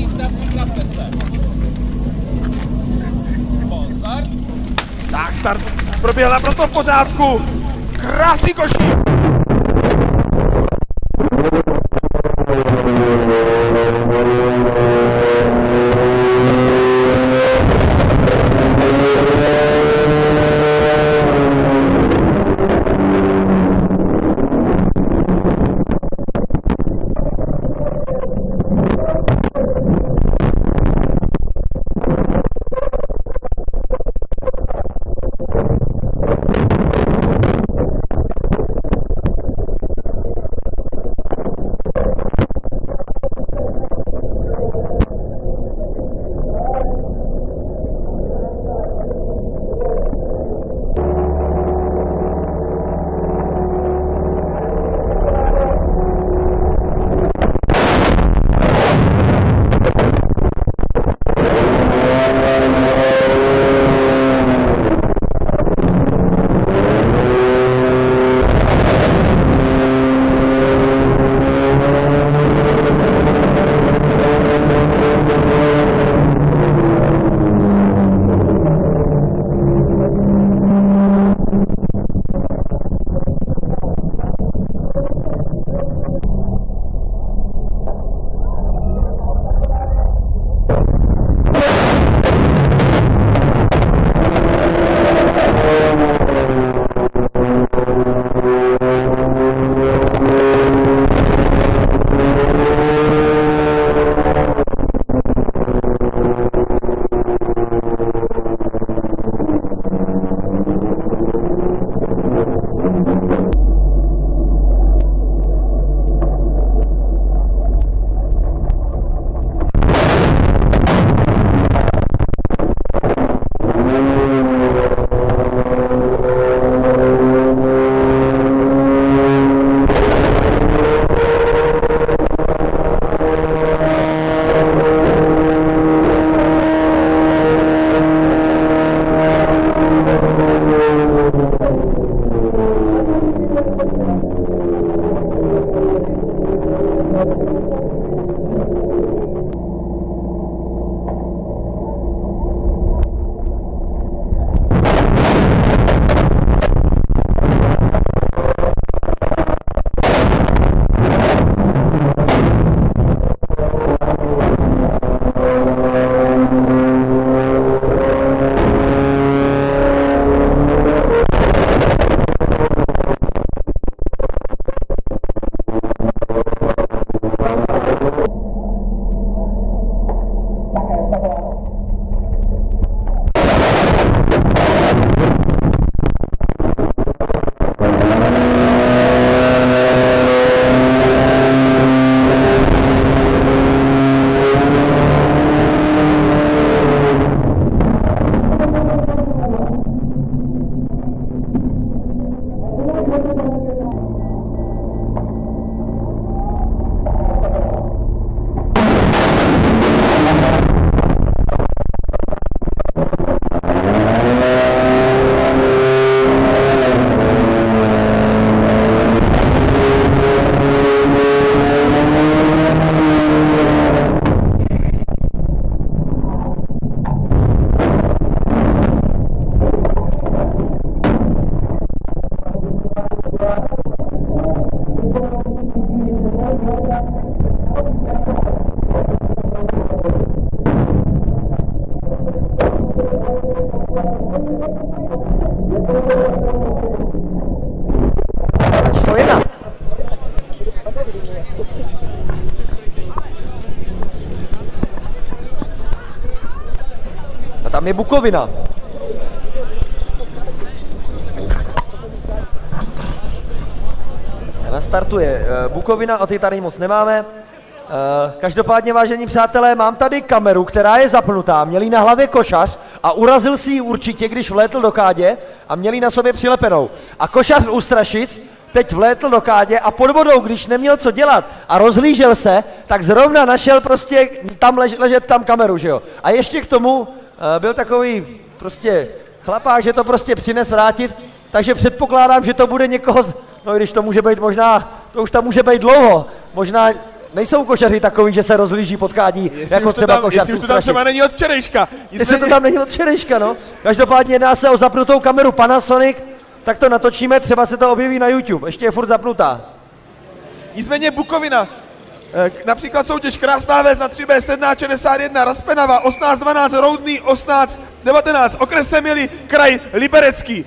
nejste, připravte se. Pozor. Tak, start proběhl naprosto v pořádku. Krásný košík. Číslo 1. A tam je Bukovina. Nastartuje Bukovina, o ty tady moc nemáme. Každopádně, vážení přátelé, mám tady kameru, která je zapnutá, měl jí na hlavě košař a urazil si ji určitě, když vlétl do kádě a měl jí na sobě přilepenou. A košař u Strašic teď vlétl do kádě a pod vodou, když neměl co dělat a rozhlížel se, tak zrovna našel prostě tam ležet tam kameru, že jo. A ještě k tomu byl takový prostě chlapák, že to prostě přines vrátit, takže předpokládám, že to bude někoho, no i když to může být možná, to už tam může být dlouho, možná nejsou košaři takový, že se rozlíží potkání, jako třeba košař. Jestli už to tam třeba není od včerejška. Jestli to tam není od včerejška, no. Každopádně jedná se o zapnutou kameru Panasonic, tak to natočíme, třeba se to objeví na YouTube, ještě je furt zapnutá. Nicméně Bukovina, například soutěž Krásná Ves na 3B 1761, Raspenava, 18-12, Roudný, 18-19, okres Semily, kraj Liberecký.